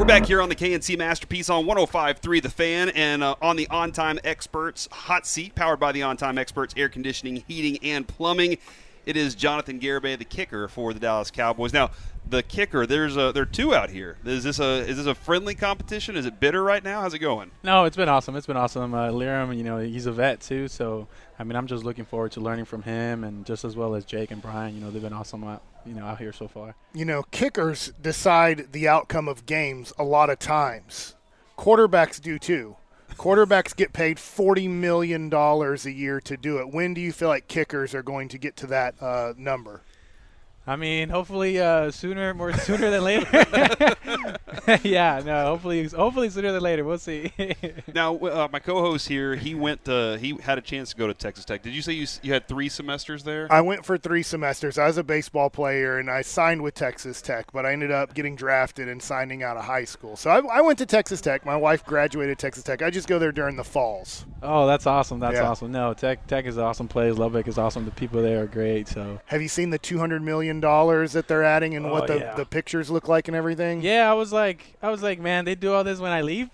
back here on the K&C Masterpiece on 105.3 The Fan and on the On Time Experts hot seat, powered by the On Time Experts air conditioning, heating, and plumbing. It is Jonathan Garibay, the kicker for the Dallas Cowboys. Now, the kicker, there are two out here. Is this a friendly competition? Is it bitter right now? How's it going? No, it's been awesome. Lirim, he's a vet too, so I'm just looking forward to learning from him, and just as well as Jake and Brian. They've been awesome out here so far. Kickers decide the outcome of games a lot of times. Quarterbacks do too. Quarterbacks get paid $40 million a year to do it. When do you feel like kickers are going to get to that number? Hopefully sooner than later. Hopefully sooner than later. We'll see. Now, my co-host here, he had a chance to go to Texas Tech. Did you say you had 3 semesters there? I went for 3 semesters. I was a baseball player, and I signed with Texas Tech, but I ended up getting drafted and signing out of high school. So I went to Texas Tech. My wife graduated Texas Tech. I just go there during the falls. Oh, that's awesome. That's awesome. No, Tech is an awesome place. Lubbock is awesome. The people there are great. So, have you seen the $200 million that they're adding and what the pictures look like and everything? Yeah, I was like, man, they do all this when I leave.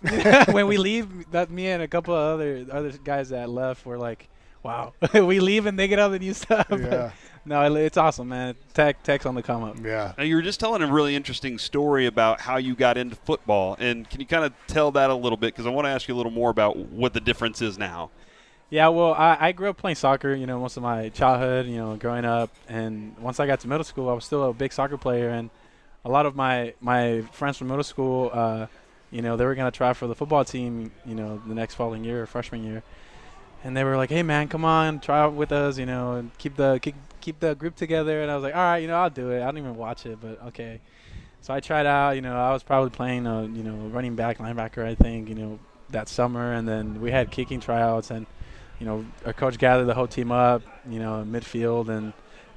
When we leave, that me and a couple of other guys that left were like, wow, we leave and they get all the new stuff. Yeah. No, it's awesome, man. Tech's on the come up. Yeah. Now, you were just telling a really interesting story about how you got into football, and can you kind of tell that a little bit? Because I want to ask you a little more about what the difference is now. Yeah, well, I grew up playing soccer, most of my childhood, growing up. And once I got to middle school, I was still a big soccer player. And a lot of my friends from middle school, they were going to try for the football team, the next following year, freshman year. And they were like, hey, man, come on, try out with us, and keep the group together. And I was like, all right, I'll do it. I don't even watch it, but okay. So I tried out. I was probably playing, running back, linebacker, I think, that summer. And then we had kicking tryouts, and our coach gathered the whole team up, midfield, and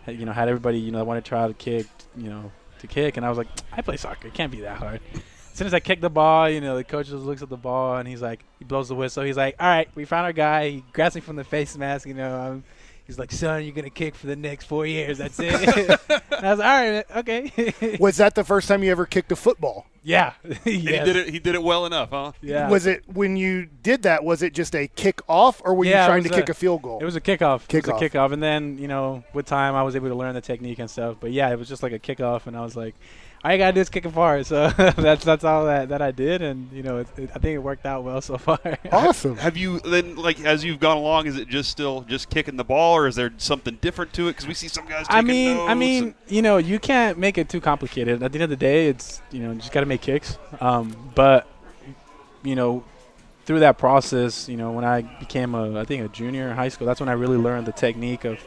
had everybody, that wanted to try to kick, to kick. And I was like, I play soccer. It can't be that hard. As soon as I kick the ball, the coach just looks at the ball, and he blows the whistle. He's like, all right, we found our guy. He grabs me from the face mask, he's like, son, you're going to kick for the next 4 years. That's it. And I was like, all right, okay. Was that the first time you ever kicked a football? Yeah. Yes. He did it well enough, huh? Yeah. Was it, when you did that, was it just a kick-off, or were you trying to kick a field goal? It was a kickoff. It was a kickoff. And then, with time, I was able to learn the technique and stuff. But, yeah, it was just like a kickoff, and I was like, all you got to do is kick it far. So that's all that I did, and, I think it worked out well so far. Awesome. Have you then, as you've gone along, is it just kicking the ball, or is there something different to it? Because we see some guys taking notes. You can't make it too complicated. At the end of the day, it's, you just got to make kicks. But, through that process, when I became a junior in high school, that's when I really learned the technique of,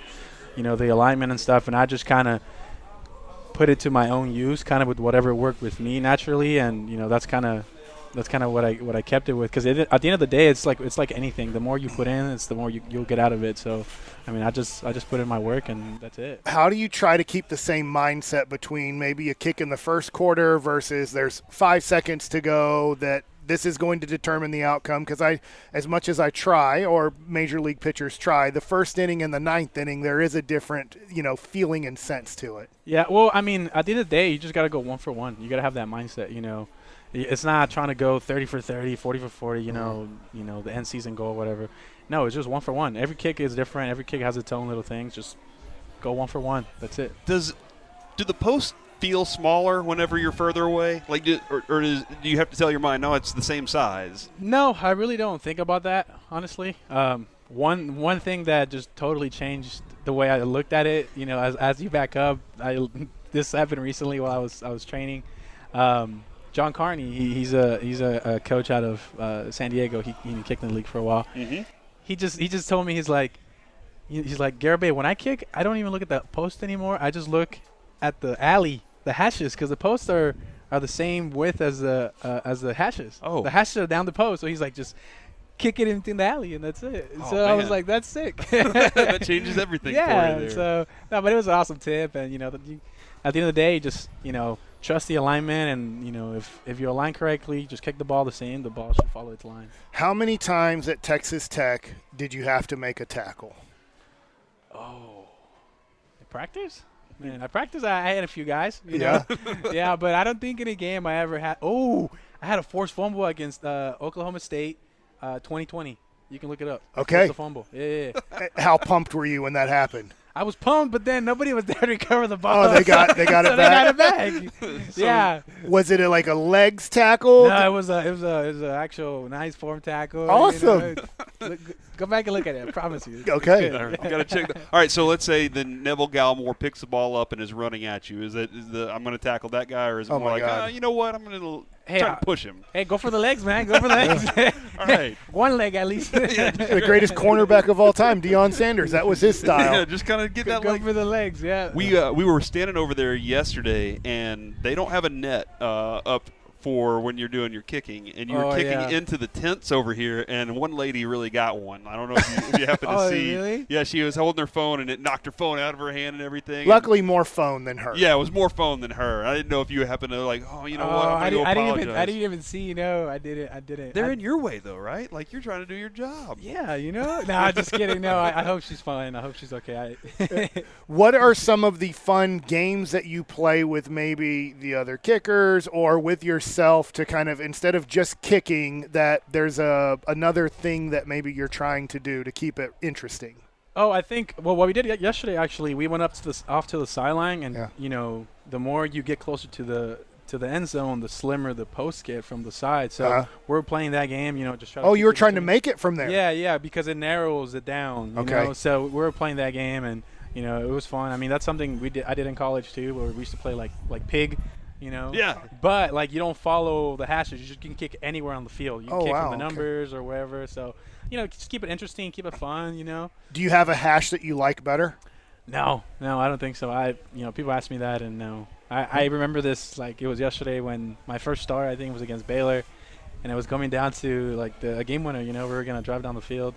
the alignment and stuff. And I just kind of put it to my own use, kind of with whatever worked with me naturally. And, that's kind of what I kept it with. Because at the end of the day, it's like anything. The more you put in, it's the more you'll get out of it. So, I just put in my work, and that's it. How do you try to keep the same mindset between maybe a kick in the first quarter versus there's 5 seconds to go, that this is going to determine the outcome? Because as much as I try, or major league pitchers try, the first inning and the ninth inning, there is a different, feeling and sense to it. Yeah, well, at the end of the day, you just got to go 1 for 1. You got to have that mindset, It's not trying to go 30 for 30, 40 for 40, the end season goal, whatever. No, it's just 1 for 1. Every kick is different. Every kick has its own little things. Just go 1 for 1. That's it. Do the posts feel smaller whenever you're further away? Do you have to tell your mind, no, it's the same size? No, I really don't think about that, honestly. One thing that just totally changed the way I looked at it, as you back up, this happened recently while I was training. John Carney, he's a coach out of San Diego. He kicked in the league for a while. Mm-hmm. He just told me, he's like, Garibay, when I kick, I don't even look at the post anymore. I just look at the alley, the hashes, because the posts are the same width as the hashes. Oh. The hashes are down the post. So he's like, just kick it into the alley, and that's it. Oh, so man. I was like, that's sick. That changes everything for you there. So, no, but it was an awesome tip. And, at the end of the day, just, trust the alignment, and, if you align correctly, just kick the ball the same. The ball should follow its line. How many times at Texas Tech did you have to make a tackle? Oh. In practice? Man, I had a few guys. Yeah. Yeah, but I don't think in a game I ever had. Oh, I had a forced fumble against Oklahoma State, 2020. You can look it up. Okay. Forced a fumble. Yeah. How pumped were you when that happened? I was pumped, but then nobody was there to recover the ball. Oh, they got it so back. They got it back. Yeah. Was it like a legs tackle? No, it was an actual nice form tackle. Awesome. Go back and look at it. I promise you. Okay. Gotta check that. All right, so let's say the Neville Gallimore picks the ball up and is running at you. Is I'm going to tackle that guy, or is it Oh, more my like, God. you know what, I'm going to try to push him? Hey, go for the legs, man. Go for the legs. All right. One leg at least. The greatest cornerback of all time, Deion Sanders. That was his style. Yeah, just kind of get that Go leg. for the legs, yeah. We were standing over there yesterday, and they don't have a net up for when you're doing your kicking, and you were kicking into the tents over here, and one lady really got one. I don't know if you happen to see. Really? Yeah, she was holding her phone, and it knocked her phone out of her hand and everything. Luckily, more phone than her. Yeah, it was more phone than her. I didn't know if you happened to what, I'm going to go apologize. I didn't even see. I didn't. They're in your way, though, right? Like, you're trying to do your job. Yeah, No, just kidding. No, I hope she's fine. I hope she's okay. What are some of the fun games that you play with maybe the other kickers or with yourself to kind of, instead of just kicking, that there's another thing that maybe you're trying to do to keep it interesting? Oh, I think what we did yesterday, actually, we went off to the sideline, and the more you get closer to the end zone, the slimmer the posts get from the side. So we're playing that game, just try to you were trying to make it from there. Yeah, because it narrows it down. You know? So we were playing that game, and it was fun. I mean, that's something I did in college too, where we used to play like pig. Yeah. But you don't follow the hashes. You just can kick anywhere on the field. You can kick from the numbers or wherever. So, just keep it interesting, keep it fun. Do you have a hash that you like better? No, I don't think so. People ask me that, and no. I remember this like it was yesterday when my first start, I think, was against Baylor, and it was coming down to like a game winner. We were gonna drive down the field,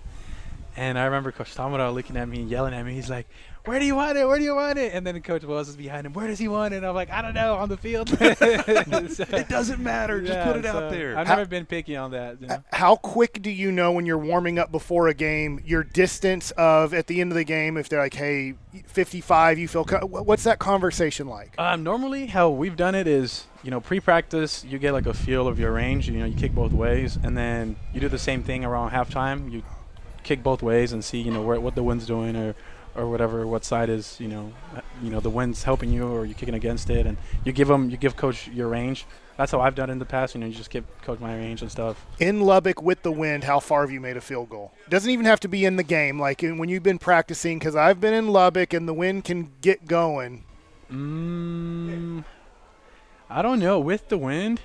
and I remember Coach Tamara looking at me and yelling at me. He's like, "Where do you want it? Where do you want it?" And then Coach Wells is behind him. "Where does he want it?" And I'm like, "I don't know, on the field." It doesn't matter. Just put it out there. I've never been picky on that. How quick do you know when you're warming up before a game, your distance of at the end of the game, if they're like, hey, 55, you feel what's that conversation like? Normally how we've done it is, pre-practice, you get like a feel of your range. You kick both ways, and then you do the same thing around halftime. You kick both ways and see, what the wind's doing or whatever, what side is, the wind's helping you or you're kicking against it, and you give coach your range. That's how I've done it in the past. You just give coach my range and stuff. In Lubbock with the wind, how far have you made a field goal? Doesn't even have to be in the game, like when you've been practicing, because I've been in Lubbock and the wind can get going. I don't know. With the wind,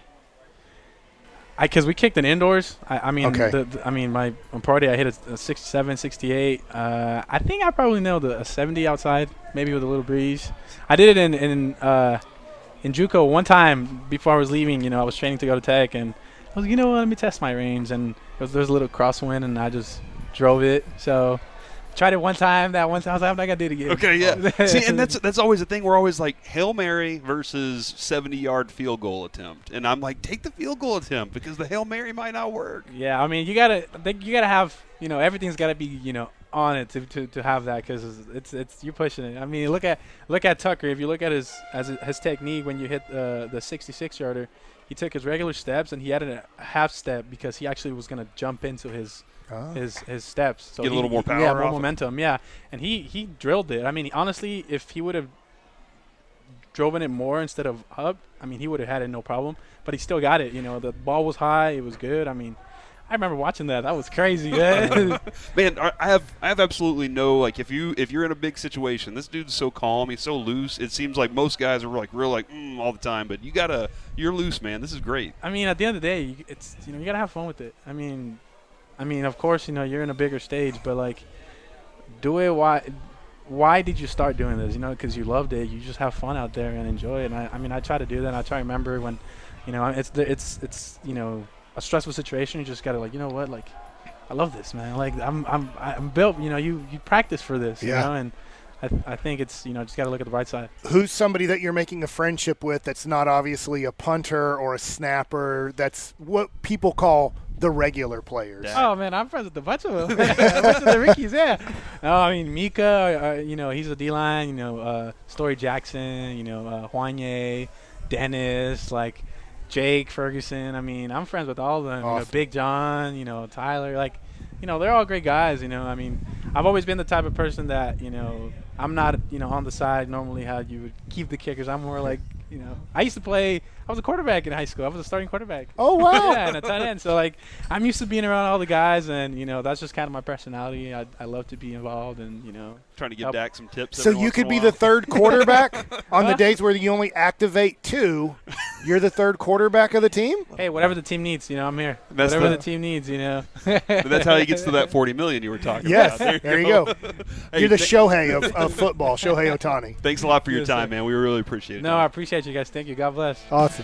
because we kicked it indoors. My party, I hit a 67, 68. I think I probably nailed a 70 outside, maybe with a little breeze. I did it in JUCO one time before I was leaving. I was training to go to Tech, and I was like, let me test my range. And there's a little crosswind, and I just drove it. So tried it one time. That one time I was like, I'm not gonna do it again. Okay, yeah. See, and that's always the thing. We're always like Hail Mary versus 70-yard field goal attempt, and I'm like, take the field goal attempt because the Hail Mary might not work. Yeah, I mean, you gotta have, everything's gotta be, on it to have that, because it's you're pushing it. I mean, look at Tucker. If you look at his technique when you hit the 66-yarder, he took his regular steps and he added a half step because he actually was gonna jump into his steps. So get a little more power. Yeah, more momentum. Yeah, and he drilled it. I mean, honestly, if he would have driven it more instead of up, I mean, he would have had it no problem. But he still got it. The ball was high. It was good. I mean, I remember watching that. That was crazy, man. Man, I have absolutely no, like, if you're in a big situation, this dude's so calm, he's so loose. It seems like most guys are like real all the time, but you're loose, man. This is great. I mean, at the end of the day, it's you gotta have fun with it. I mean, of course, you're in a bigger stage, but like, do it. Why did you start doing this? Because you loved it. You just have fun out there and enjoy it. And I try to do that. And I try to remember when, it's a stressful situation. You just gotta I love this, man. Like I'm built. You practice for this. And I think it's just gotta look at the bright side. Who's somebody that you're making a friendship with that's not obviously a punter or a snapper? That's what people call the regular players. Oh man, I'm friends with a bunch of them. A bunch of the Rickies, yeah. No, I mean Mika, he's a D-line. Story Jackson, Juanye, Dennis, like. Jake Ferguson. I mean, I'm friends with all of them. Awesome. You know, Big John, you know, Tyler. Like, you know, they're all great guys. You know, I mean, I've always been the type of person that, you know, I'm not, you know, on the side normally how you would keep the kickers. I'm more like, you know, I was a quarterback in high school. I was a starting quarterback. Oh, wow. Yeah, and a tight end. So, like, I'm used to being around all the guys, and, you know, that's just kind of my personality. I love to be involved and, you know. Trying to give Dak some tips. So every you once could in a be while. the third quarterback on the days where you only activate 2. You're the third quarterback of the team? Hey, whatever the team needs, you know, I'm here. That's Whatever the- the team needs, you know. But that's how he gets to that $40 million you were talking Yes. about. There you go. Hey, You're the Shohei of football, Shohei Ohtani. Thanks a lot for your Yes, sir. time, man. We really appreciate it. No, I appreciate you guys. Thank you. God bless. Awesome.